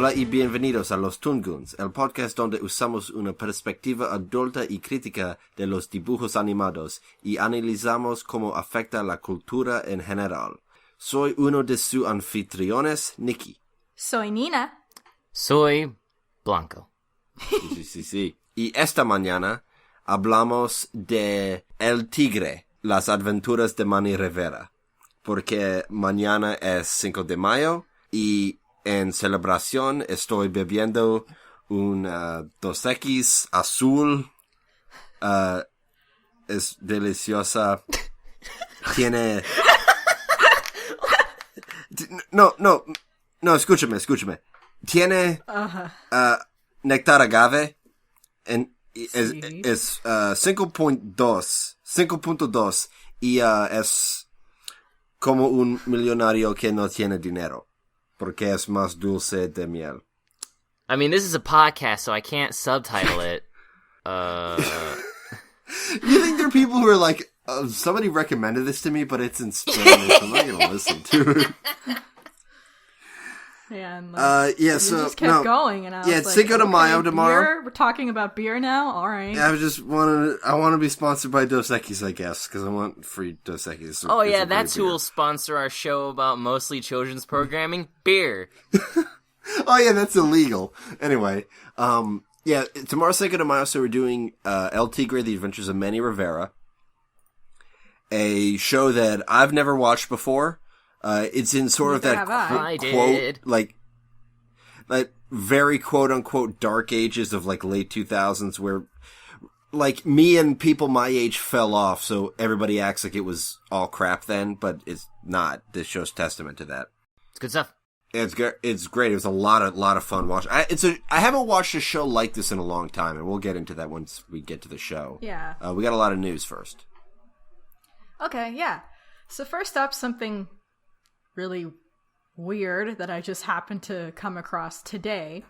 Hola y bienvenidos a los Toon Goons, el podcast donde usamos una perspectiva adulta y crítica de los dibujos animados y analizamos cómo afecta la cultura en general. Soy uno de sus anfitriones, Nikki. Soy Nina. Soy Blanco. Sí. Y esta mañana hablamos de El Tigre, las aventuras de Manny Rivera, porque mañana es 5 de mayo y en celebración estoy bebiendo un 2X azul. Es deliciosa. Tiene... No, escúchame. Tiene néctar agave. Es 5.2 y es como un millonario que no tiene dinero. Porque es más dulce de miel. I mean, this is a podcast, so I can't subtitle it. You think there are people who are like, somebody recommended this to me, but it's in Spanish. I'm not gonna listen to it. Yeah, and so just kept going, and I was it's Cinco de Mayo tomorrow. Beer? We're talking about beer now. All right. I want to be sponsored by Dos Equis, I guess, because I want free Dos Equis. Oh yeah, that's who will sponsor our show about mostly children's programming. Beer. Oh yeah, that's illegal. Anyway, tomorrow's Cinco de Mayo, so we're doing El Tigre: The Adventures of Manny Rivera, a show that I've never watched before. It's in sort of that quote, like very quote unquote dark ages of like late 2000s where like me and people my age fell off, so everybody acts like it was all crap then, but it's not. This show's testament to that. It's good stuff. It's great. It was a lot of fun watching. I haven't watched a show like this in a long time, and we'll get into that once we get to the show. Yeah. We got a lot of news first. Okay, yeah. So first up, something really weird that I just happened to come across today,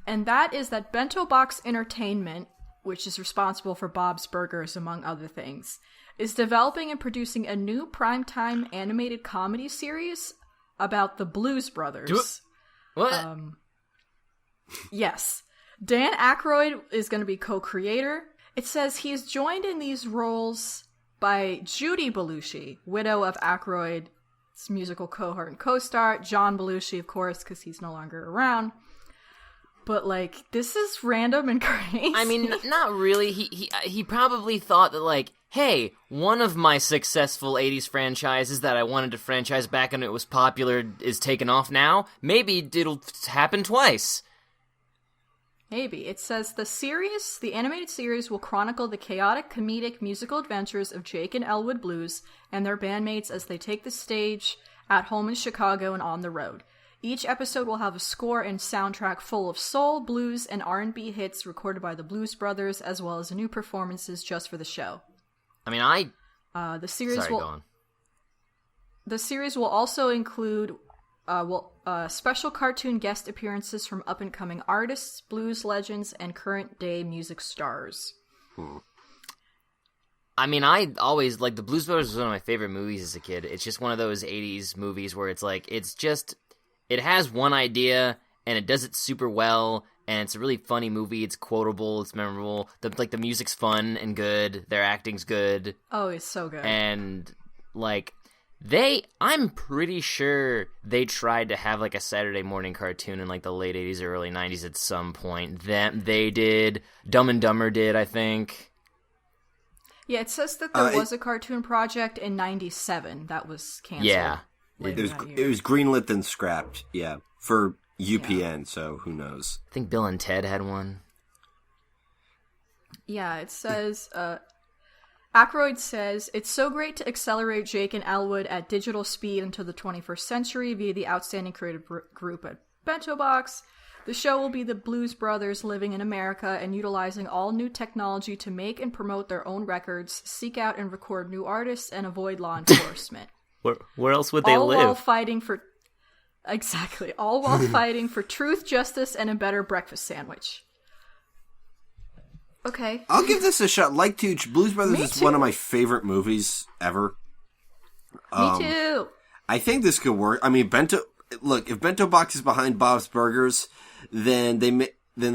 and that is that Bento Box Entertainment, which is responsible for Bob's Burgers among other things, is developing and producing a new primetime animated comedy series about the Blues Brothers. What? Yes. Dan Aykroyd is going to be co-creator. It says he's joined in these roles by Judy Belushi, widow of Aykroyd's musical cohort and co-star, John Belushi, of course, because he's no longer around. But, like, this is random and crazy. I mean, not really. He probably thought that, like, hey, one of my successful 80s franchises that I wanted to franchise back when it was popular is taken off now. Maybe it'll happen twice. Maybe. It says the animated series will chronicle the chaotic comedic musical adventures of Jake and Elwood Blues and their bandmates as they take the stage at home in Chicago and on the road. Each episode will have a score and soundtrack full of soul, blues, and R&B hits recorded by the Blues Brothers, as well as new performances just for the show. I mean, the series Sorry, will... go on. The series will also include special cartoon guest appearances from up-and-coming artists, blues legends, and current-day music stars. I mean, I always, like, the Blues Brothers was one of my favorite movies as a kid. It's just one of those 80s movies where it's like, it has one idea, and it does it super well, and it's a really funny movie. It's quotable, it's memorable. The music's fun and good. Their acting's good. Oh, it's so good. And, like... I'm pretty sure they tried to have, like, a Saturday morning cartoon in, like, the late 80s or early 90s at some point. They did. Dumb and Dumber did, I think. Yeah, it says that there was a cartoon project in 97 that was canceled. Yeah. It was greenlit and scrapped, yeah, for UPN, so who knows. I think Bill and Ted had one. Yeah, it says... Aykroyd says, "It's so great to accelerate Jake and Elwood at digital speed into the 21st century via the outstanding creative group at Bento Box. The show will be the Blues Brothers living in America and utilizing all new technology to make and promote their own records, seek out and record new artists, and avoid law enforcement." Where else would they live? All while fighting for truth, justice, and a better breakfast sandwich. Okay. I'll give this a shot. Like Tooch, Blues Brothers is one of my favorite movies ever. Me too. I think this could work. I mean, if Bento Box is behind Bob's Burgers, then they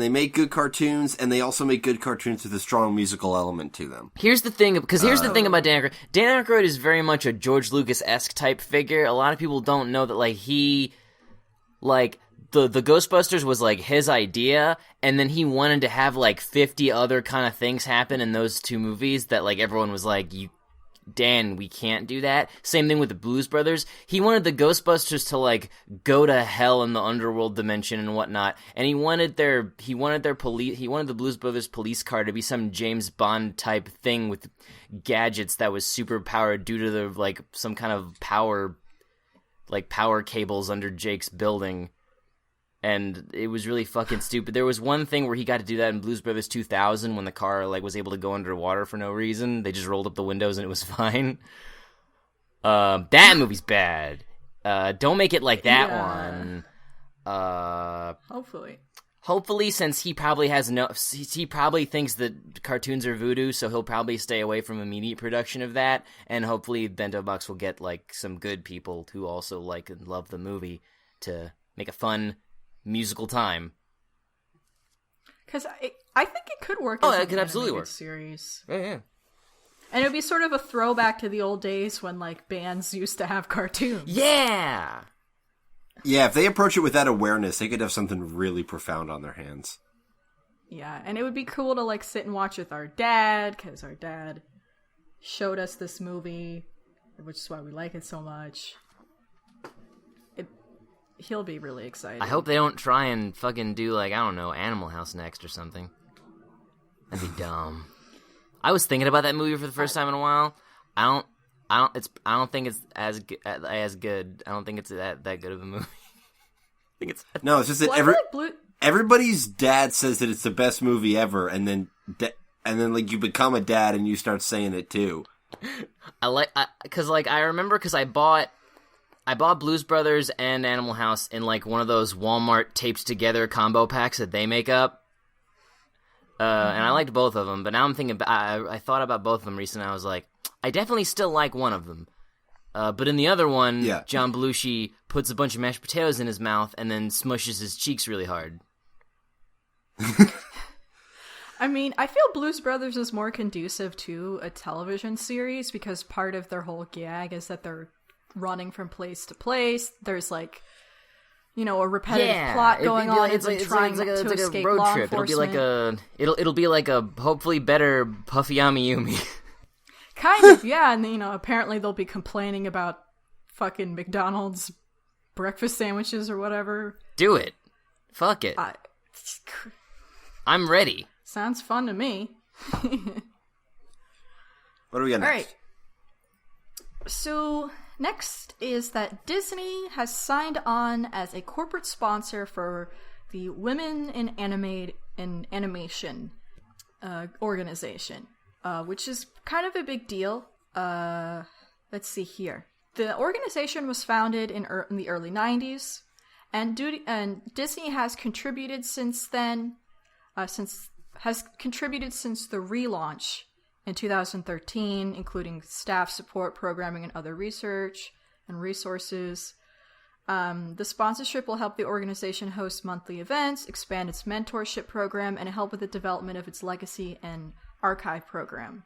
make good cartoons, and they also make good cartoons with a strong musical element to them. Here's the thing about Dan Aykroyd. Dan Aykroyd is very much a George Lucas-esque type figure. A lot of people don't know that, like, he, like, the Ghostbusters was, like, his idea, and then he wanted to have, like, 50 other kind of things happen in those two movies that, like, everyone was like, Dan, we can't do that. Same thing with the Blues Brothers. He wanted the Ghostbusters to, like, go to hell in the underworld dimension and whatnot, and he wanted the Blues Brothers police car to be some James Bond type thing with gadgets that was super powered due to the, like, some kind of power cables under Jake's building. And it was really fucking stupid. There was one thing where he got to do that in Blues Brothers 2000 when the car, like, was able to go underwater for no reason. They just rolled up the windows and it was fine. That movie's bad. Don't make it like that one. Hopefully, since he probably he probably thinks that cartoons are voodoo, so he'll probably stay away from immediate production of that. And hopefully Bento Box will get, like, some good people who also like and love the movie to make a fun musical time. Because I think it could work. Oh, it could absolutely work. Series. Yeah. And it would be sort of a throwback to the old days when, like, bands used to have cartoons. Yeah. Yeah, if they approach it with that awareness, they could have something really profound on their hands. Yeah, and it would be cool to, like, sit and watch with our dad, because our dad showed us this movie, which is why we like it so much. He'll be really excited. I hope they don't try and fucking do, like, I don't know, Animal House next or something. That'd be dumb. I was thinking about that movie for the first time in a while. I don't think it's as good. I don't think it's that good of a movie. I think it's it's just that everybody's dad says that it's the best movie ever, and then like you become a dad and you start saying it too. I remember because I bought Blues Brothers and Animal House in, like, one of those Walmart taped together combo packs that they make up. And I liked both of them, but now I'm thinking, I thought about both of them recently, and I was like, I definitely still like one of them. But in the other one, John Belushi puts a bunch of mashed potatoes in his mouth and then smushes his cheeks really hard. I mean, I feel Blues Brothers is more conducive to a television series because part of their whole gag is that they're running from place to place. There's, like, you know, a repetitive plot going on. It's trying to escape road law trip. enforcement. It'll be like a hopefully better Puffy Amiyumi. Kind of, yeah. And, you know, apparently they'll be complaining about fucking McDonald's breakfast sandwiches or whatever. Do it. Fuck it. I'm ready. Sounds fun to me. What do we got next? All right. So next is that Disney has signed on as a corporate sponsor for the Women in Animation organization, which is kind of a big deal. Let's see here. The organization was founded in the early 90s, and Disney has contributed since then, since the relaunch in 2013, including staff support, programming, and other research and resources. The sponsorship will help the organization host monthly events, expand its mentorship program, and help with the development of its legacy and archive program.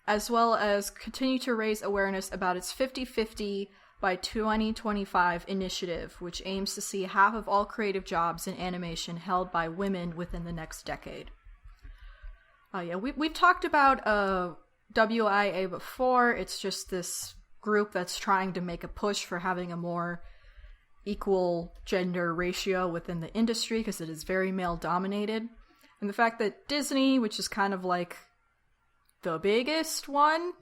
As well as continue to raise awareness about its 50/50 by 2025 initiative, which aims to see half of all creative jobs in animation held by women within the next decade. We've talked about WIA before. It's just this group that's trying to make a push for having a more equal gender ratio within the industry because it is very male-dominated. And the fact that Disney, which is kind of like the biggest one,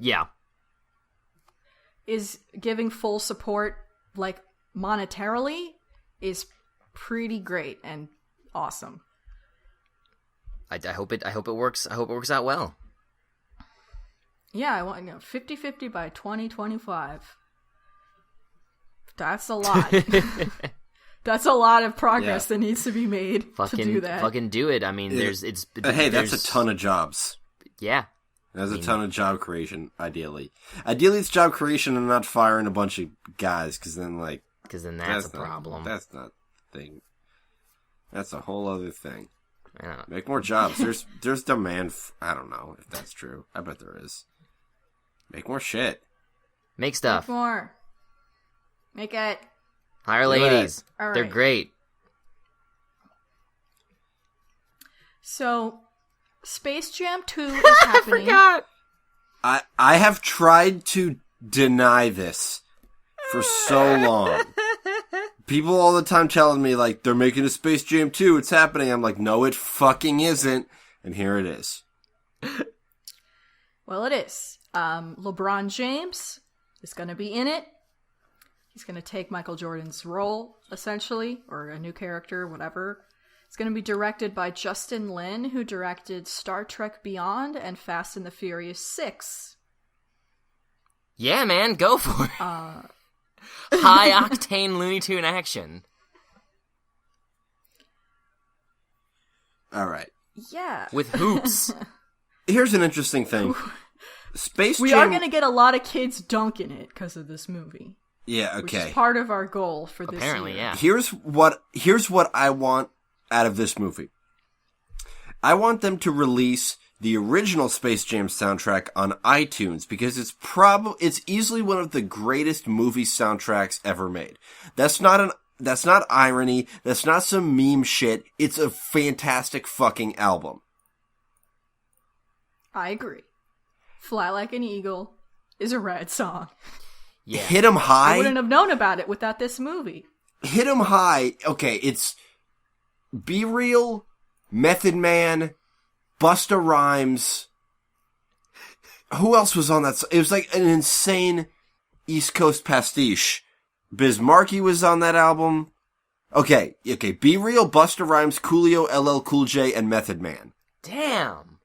is giving full support, like, monetarily, is pretty great and awesome. I hope it works. I hope it works out well. Yeah, I want 50/50 by 2025. That's a lot. That's a lot of progress that needs to be made to do that. Fucking do it. I mean, that's a ton of jobs. Yeah. There's a ton of job creation, ideally. Ideally, it's job creation and not firing a bunch of guys, because then that's a problem. That's not... thing. That's a whole other thing. Yeah. Make more jobs. There's demand. I don't know if that's true. I bet there is. Make more shit. Make stuff. Make more. Make it. Hire ladies. All They're right. great. So, Space Jam 2 is happening. I forgot. I have tried to deny this for so long. People all the time telling me, like, they're making a Space Jam 2, it's happening. I'm like, no, it fucking isn't. And here it is. Well, it is. LeBron James is going to be in it. He's going to take Michael Jordan's role, essentially, or a new character, whatever. It's going to be directed by Justin Lin, who directed Star Trek Beyond and Fast and the Furious 6. Yeah, man, go for it. High-octane Looney Tune action. All right. Yeah. With hoops. Here's an interesting thing. Space Jam... We are going to get a lot of kids dunking it because of this movie. Yeah, okay. Which is part of our goal for this Apparently, year. yeah. Here's what I want out of this movie. I want them to release the original Space Jam soundtrack on iTunes because it's easily one of the greatest movie soundtracks ever made. That's not irony. That's not some meme shit. It's a fantastic fucking album. I agree. Fly Like an Eagle is a rad song. Yeah. Hit 'em High. I wouldn't have known about it without this movie. Hit 'em High. Okay, it's Be Real, Method Man, Busta Rhymes. Who else was on that? It was like an insane East Coast pastiche. Biz Markie was on that album. Okay. Be Real, Busta Rhymes, Coolio, LL Cool J, and Method Man. Damn.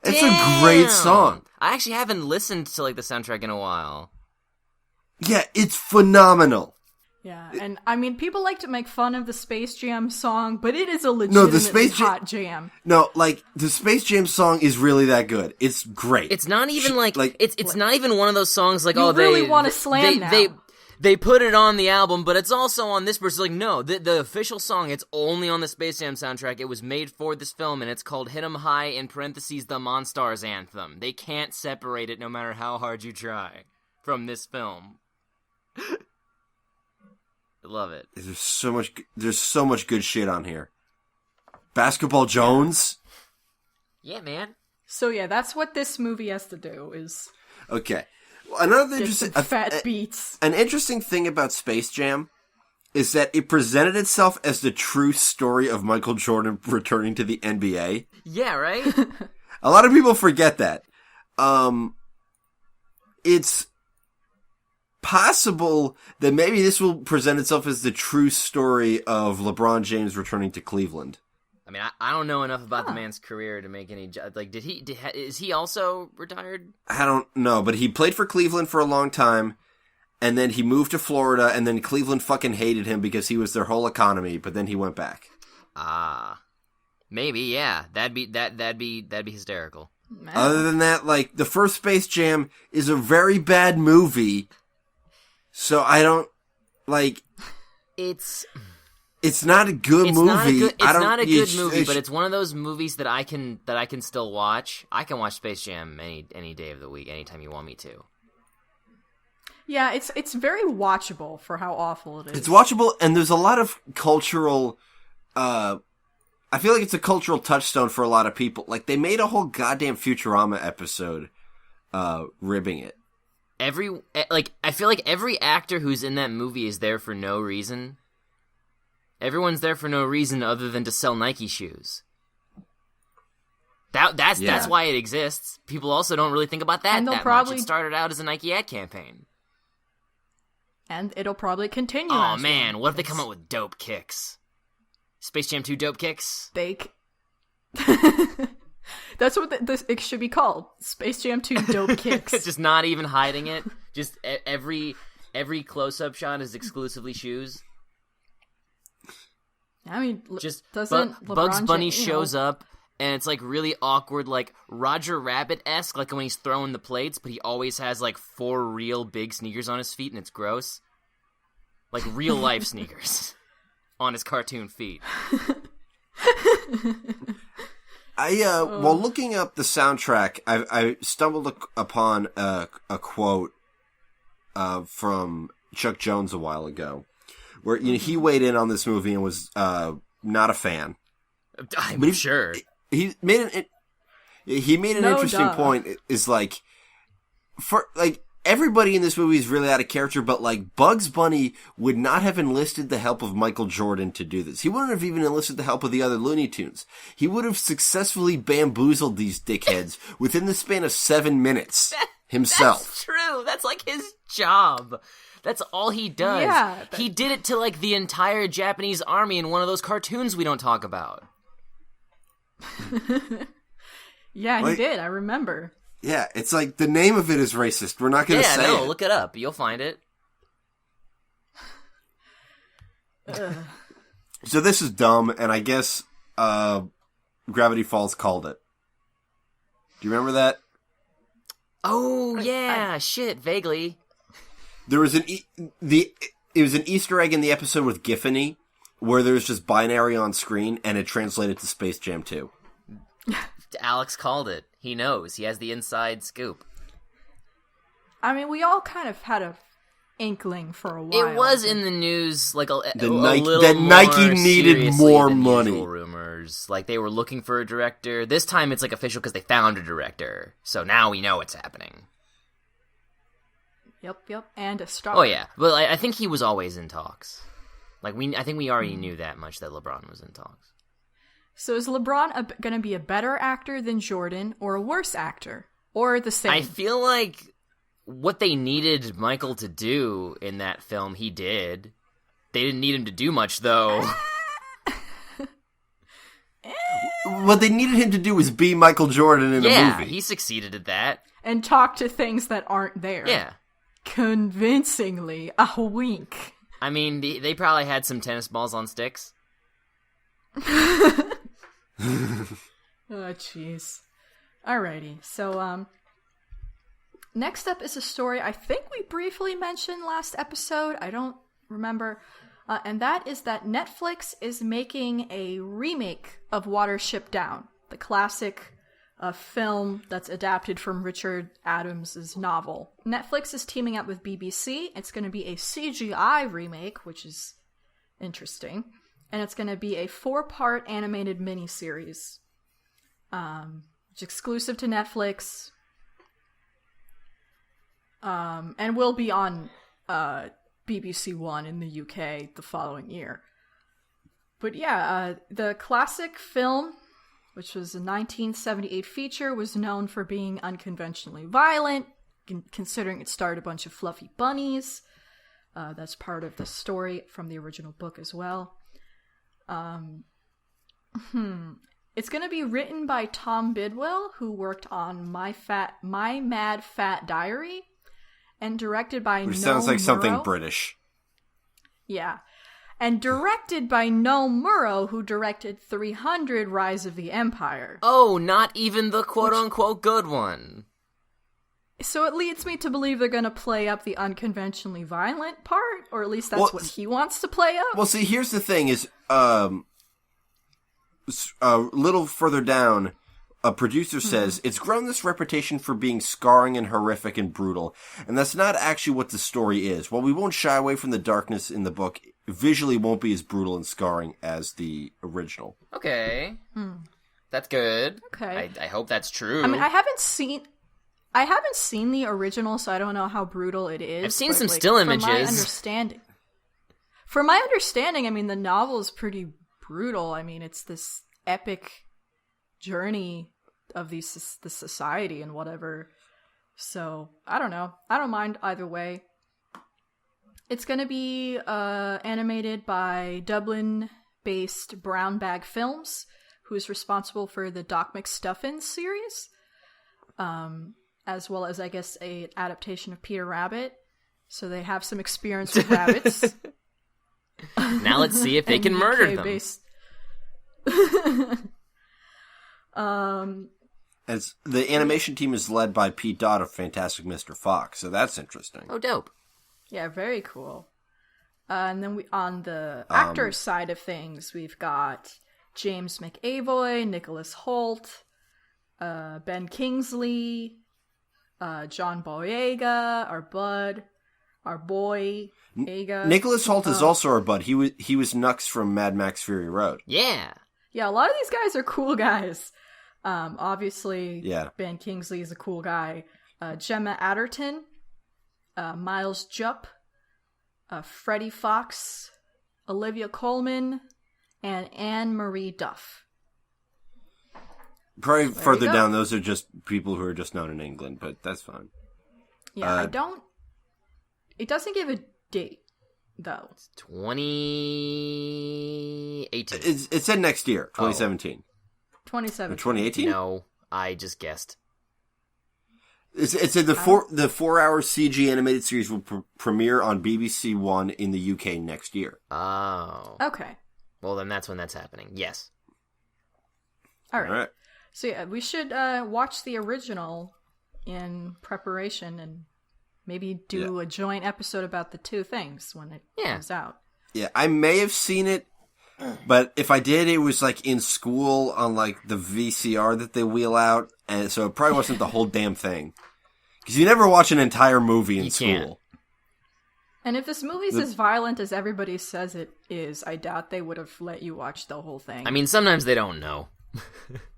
It's a great song. I actually haven't listened to like the soundtrack in a while. Yeah, it's phenomenal. Yeah, and I mean, people like to make fun of the Space Jam song, but it is a legitimately hot jam. No, like, the Space Jam song is really that good. It's great. It's not even it's not even one of those songs like, you really want to slam now. They put it on the album, but it's also on this person. Like, no, the official song, it's only on the Space Jam soundtrack. It was made for this film, and it's called Hit 'em High, in parentheses, the Monstars Anthem. They can't separate it no matter how hard you try from this film. I love it. There's so much good shit on here. Basketball Jones? Yeah, man. So yeah, that's what this movie has to do, is... Okay. Another get interesting... some fat beats. An interesting thing about Space Jam is that it presented itself as the true story of Michael Jordan returning to the NBA. Yeah, right? A lot of people forget that. It's possible that maybe this will present itself as the true story of LeBron James returning to Cleveland. I mean, I don't know enough about the man's career to make any... Like, is he also retired? I don't know, but he played for Cleveland for a long time, and then he moved to Florida, and then Cleveland fucking hated him because he was their whole economy, but then he went back. Maybe, yeah. That'd be hysterical. Man. Other than that, like, the first Space Jam is a very bad movie, so I don't, like... It's not a good movie. It's not a good movie, but it's one of those movies that I can still watch. I can watch Space Jam any day of the week, anytime you want me to. Yeah, it's very watchable for how awful it is. It's watchable, and there's a lot of cultural... I feel like it's a cultural touchstone for a lot of people. Like, they made a whole goddamn Futurama episode ribbing it. I feel like every actor who's in that movie is there for no reason. Everyone's there for no reason other than to sell Nike shoes. That's why it exists. People also don't really think about that much. It started out as a Nike ad campaign. And it'll probably continue. Oh man, what if they come out with dope kicks? Space Jam 2 dope kicks? That's what it should be called. Space Jam 2 dope kicks. Just not even hiding it. Just every close-up shot is exclusively shoes. I mean, just doesn't Bugs Bunny shows up, and it's like really awkward, like Roger Rabbit-esque, like when he's throwing the plates, but he always has like 4 real big sneakers on his feet, and it's gross. Like real life sneakers. on his cartoon feet. While looking up the soundtrack, I stumbled upon a quote from Chuck Jones a while ago, where he weighed in on this movie and was not a fan. I'm sure he made an interesting point. Is everybody in this movie is really out of character, but Bugs Bunny would not have enlisted the help of Michael Jordan to do this. He wouldn't have even enlisted the help of the other Looney Tunes. He would have successfully bamboozled these dickheads within the span of 7 minutes himself. That's true. That's his job. That's all he does. Yeah, He did it to the entire Japanese army in one of those cartoons we don't talk about. Yeah, he did. I remember. Yeah, it's the name of it is racist. We're not going to say it. Yeah, no, look it up. You'll find it. So this is dumb, and I guess Gravity Falls called it. Do you remember that? Oh, yeah. Shit, vaguely. There was it was an Easter egg in the episode with Giffany, where there's just binary on screen, and it translated to Space Jam 2. Alex called it. He knows. He has the inside scoop. I mean, we all kind of had a inkling for a while. It was in the news, a little that more Nike needed more than money. Usual rumors, they were looking for a director. This time, it's official because they found a director. So now we know what's happening. Yep, and a star. Oh yeah, but I think he was always in talks. I think we already knew that much, that LeBron was in talks. So is LeBron going to be a better actor than Jordan, or a worse actor, or the same? I feel like what they needed Michael to do in that film, he did. They didn't need him to do much, though. What they needed him to do was be Michael Jordan in a movie. Yeah, he succeeded at that. And talk to things that aren't there. Yeah. Convincingly. A wink. I mean, they probably had some tennis balls on sticks. Oh, jeez. Alrighty. So, next up is a story I think we briefly mentioned last episode. I don't remember. And that is that Netflix is making a remake of Watership Down, the classic film that's adapted from Richard Adams' novel. Netflix is teaming up with BBC. It's going to be a CGI remake, which is interesting. And it's going to be a 4-part animated miniseries. It's exclusive to Netflix. And will be on BBC One in the UK the following year. But yeah, the classic film, which was a 1978 feature, was known for being unconventionally violent, considering it starred a bunch of fluffy bunnies. That's part of the story from the original book as well. It's going to be written by Tom Bidwell, who worked on My Mad Fat Diary, and directed by Which Noel sounds like Murrow. something British. Yeah. And directed by Noel Murrow, who directed 300 Rise of the Empire. Oh, not even the quote-unquote good one. So it leads me to believe they're going to play up the unconventionally violent part, or at least that's what he wants to play up. Well, see, here's the thing is, a little further down, a producer says, it's grown this reputation for being scarring and horrific and brutal, and that's not actually what the story is. While we won't shy away from the darkness in the book, visually won't be as brutal and scarring as the original. Okay. That's good. Okay. I hope that's true. I mean, I haven't seen the original, so I don't know how brutal it is. I've seen some still images. From my understanding, I mean, the novel is pretty brutal. I mean, it's this epic journey of the society and whatever. So, I don't know. I don't mind either way. It's going to be animated by Dublin-based Brown Bag Films, who is responsible for the Doc McStuffins series. As well as, I guess, an adaptation of Peter Rabbit. So they have some experience with rabbits. Now let's see if they can murder them. As the animation team is led by Pete Dodd of Fantastic Mr. Fox, so that's interesting. Oh, dope. Yeah, very cool. And then on the actor side of things, we've got James McAvoy, Nicholas Hoult, Ben Kingsley, John Boyega, our boy, Aga. Nicholas Hoult is also our bud. He was Nux from Mad Max Fury Road. Yeah. Yeah, a lot of these guys are cool guys. Obviously, yeah. Ben Kingsley is a cool guy. Gemma Atherton, Miles Jupp, Freddie Fox, Olivia Colman, and Anne Marie Duff. Probably further down, those are just people who are just known in England, but that's fine. Yeah, it doesn't give a date, though. It's 2018. It said next year, 2017. 2017. Or 2018? No, I just guessed. It said the 4-hour CG animated series will premiere on BBC One in the UK next year. Oh. Okay. Well, then that's when that's happening. Yes. All right. So yeah, we should watch the original in preparation and maybe do a joint episode about the two things when it comes out. Yeah, I may have seen it, but if I did, it was like in school on like the VCR that they wheel out, and so it probably wasn't the whole damn thing. Because you never watch an entire movie in school. Can't. And if this movie's as violent as everybody says it is, I doubt they would have let you watch the whole thing. I mean, sometimes they don't know.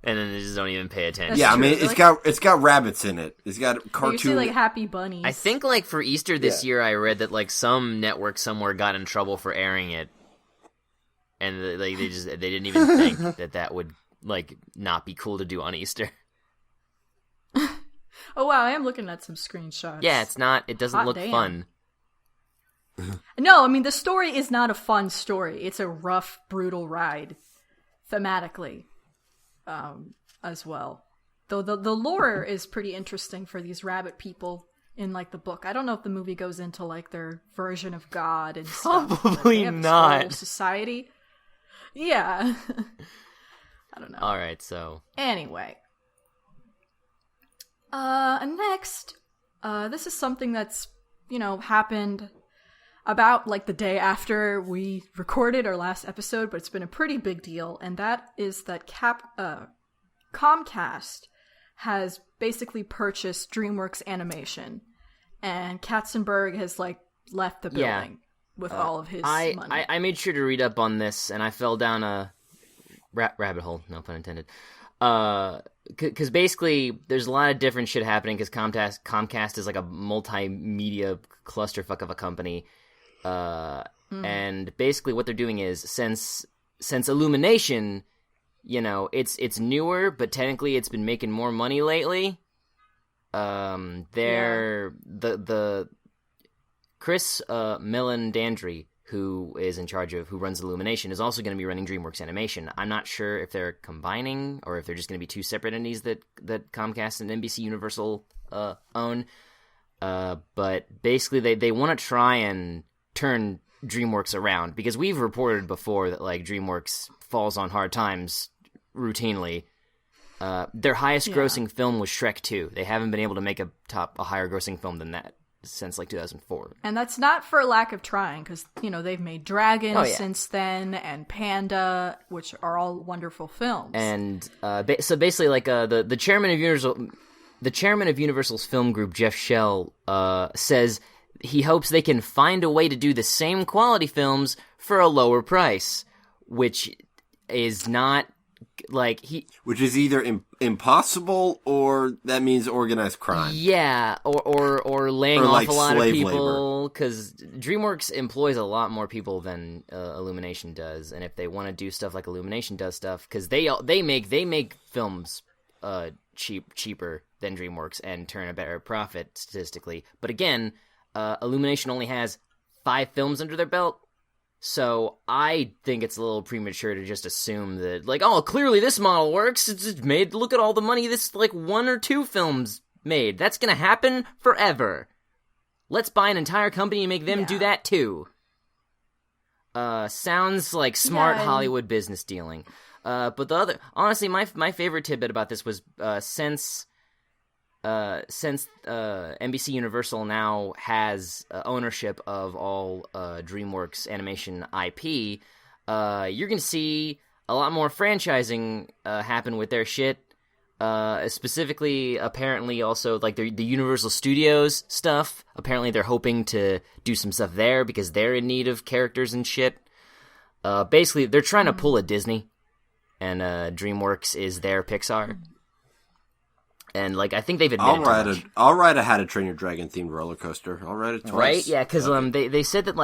And then they just don't even pay attention. Yeah, I mean, it's got rabbits in it. It's got cartoon. You see, like, happy bunnies. I think, like, for Easter this year, I read that, like, some network somewhere got in trouble for airing it. And, like, they didn't even think that would, like, not be cool to do on Easter. Oh, wow, I am looking at some screenshots. Yeah, it doesn't look fun. No, I mean, the story is not a fun story. It's a rough, brutal ride, thematically, as well. Though the lore is pretty interesting for these rabbit people in, like, the book. I don't know if the movie goes into, like, their version of God and stuff. Probably they have not. This whole society. Yeah. I don't know. All right, so. Anyway. Next, this is something that's, happened about, like, the day after we recorded our last episode, but it's been a pretty big deal, and that is that Comcast has basically purchased DreamWorks Animation, and Katzenberg has, like, left the building with all of his money. I made sure to read up on this, and I fell down a rabbit hole, no pun intended. Because basically, there's a lot of different shit happening, because Comcast is like a multimedia clusterfuck of a company. And basically what they're doing is, since Illumination, it's newer, but technically it's been making more money lately. The Chris Melandandri, who runs Illumination, is also going to be running DreamWorks Animation. I'm not sure if they're combining or if they're just going to be two separate entities that Comcast and NBC Universal own. But basically they want to try and turn DreamWorks around, because we've reported before that, like, DreamWorks falls on hard times routinely. Their highest grossing film was Shrek 2. They haven't been able to make a higher grossing film than that since, like, 2004. And that's not for lack of trying, because, they've made Dragon since then, and Panda, which are all wonderful films. And so basically, like, the chairman of Universal's film group, Jeff Shell, says he hopes they can find a way to do the same quality films for a lower price, which is not, like, which is either impossible, or that means organized crime. Yeah, or laying off a lot of people, because DreamWorks employs a lot more people than Illumination does, and if they want to do stuff like Illumination does stuff, because they make films cheaper than DreamWorks and turn a better profit statistically. But again, Illumination only has 5 films under their belt. So I think it's a little premature to just assume that, like, oh, clearly this model works. It's made. Look at all the money this, like, 1 or 2 films made. That's gonna happen forever. Let's buy an entire company and make them do that too. Sounds like smart Hollywood business dealing. But honestly, my favorite tidbit about this was since since NBC Universal now has ownership of all DreamWorks animation IP, you're going to see a lot more franchising happen with their shit. Specifically, apparently, also like the Universal Studios stuff. Apparently, they're hoping to do some stuff there because they're in need of characters and shit. Basically, they're trying to pull a Disney, and DreamWorks is their Pixar. And like, I think they've admitted. I'll ride a How to Train Your Dragon themed roller coaster. I'll ride it twice. Right? Yeah, because they said that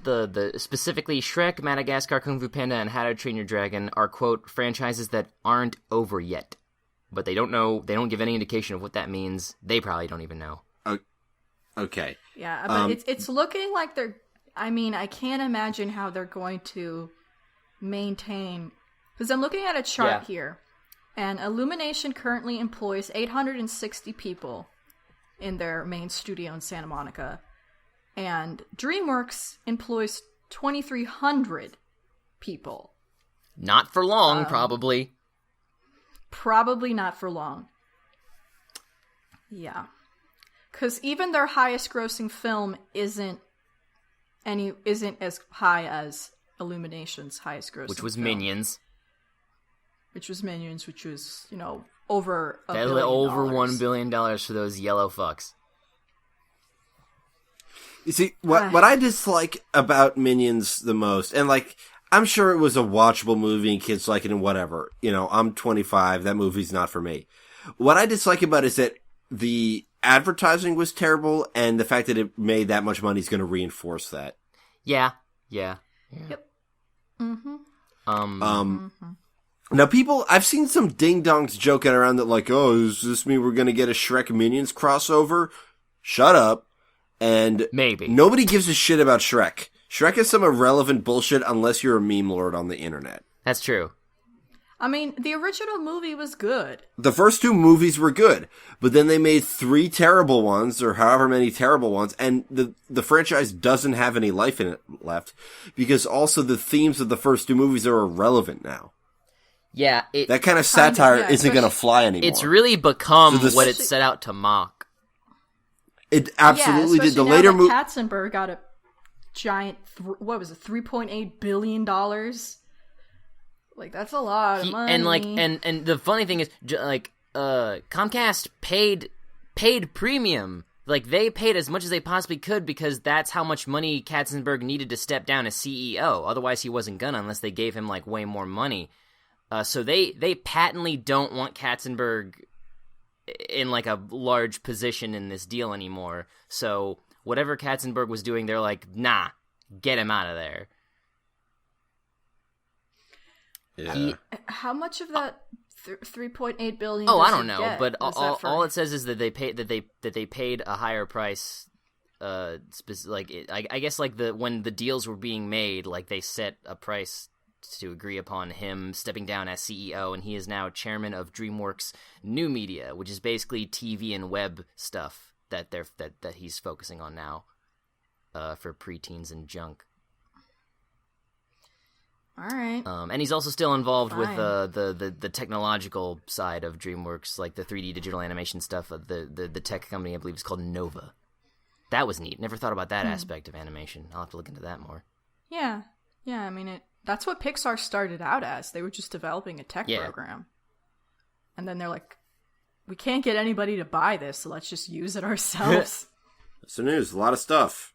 the specifically Shrek, Madagascar, Kung Fu Panda, and How to Train Your Dragon are quote franchises that aren't over yet. But they don't know. They don't give any indication of what that means. They probably don't even know. Okay. Yeah, but it's looking like they're. I mean, I can't imagine how they're going to maintain. Because I'm looking at a chart here, and Illumination currently employs 860 people in their main studio in Santa Monica, and DreamWorks employs 2,300 people. Not for long, probably. Probably not for long. Yeah. Because even their highest grossing film isn't as high as Illumination's highest grossing Which was film. Minions. Which was Minions, which was, over $1 billion. Over $1 billion for those yellow fucks. You see, what I dislike about Minions the most, and like, I'm sure it was a watchable movie and kids like it and whatever. I'm 25. That movie's not for me. What I dislike about it is that the advertising was terrible, and the fact that it made that much money is going to reinforce that. Yep. Mm-hmm. Now I've seen some ding-dongs joking around that like, oh, does this mean we're going to get a Shrek Minions crossover? Shut up. And maybe. Nobody gives a shit about Shrek. Shrek is some irrelevant bullshit unless you're a meme lord on the internet. That's true. I mean, the original movie was good. The first two movies were good, but then they made 3 terrible ones, or however many terrible ones, and the franchise doesn't have any life in it left, because also the themes of the first 2 movies are irrelevant now. Yeah. That kind of satire isn't going to fly anymore. It's really become what it set out to mock. It absolutely did. The now later movie... Katzenberg got a giant, $3.8 billion? Like, that's a lot of money. And like, and the funny thing is, like, Comcast paid premium. Like, they paid as much as they possibly could because that's how much money Katzenberg needed to step down as CEO. Otherwise, he wasn't gonna unless they gave him like way more money. So they patently don't want Katzenberg in like a large position in this deal anymore. So whatever Katzenberg was doing, they're like, nah, get him out of there. Yeah. How much of that $3.8 billion? Oh, I don't know, but all it says is that they paid a higher price. I guess like when the deals were being made, like they set a price to agree upon him stepping down as CEO, and he is now chairman of DreamWorks New Media, which is basically TV and web stuff that he's focusing on now, for preteens and junk. All right. And he's also still involved with the technological side of DreamWorks, like the 3D digital animation stuff. The tech company, I believe, is called Nova. That was neat. Never thought about that aspect of animation. I'll have to look into that more. Yeah. I mean, that's what Pixar started out as. They were just developing a tech program, and then they're like, "We can't get anybody to buy this, so let's just use it ourselves." That's the news. A lot of stuff.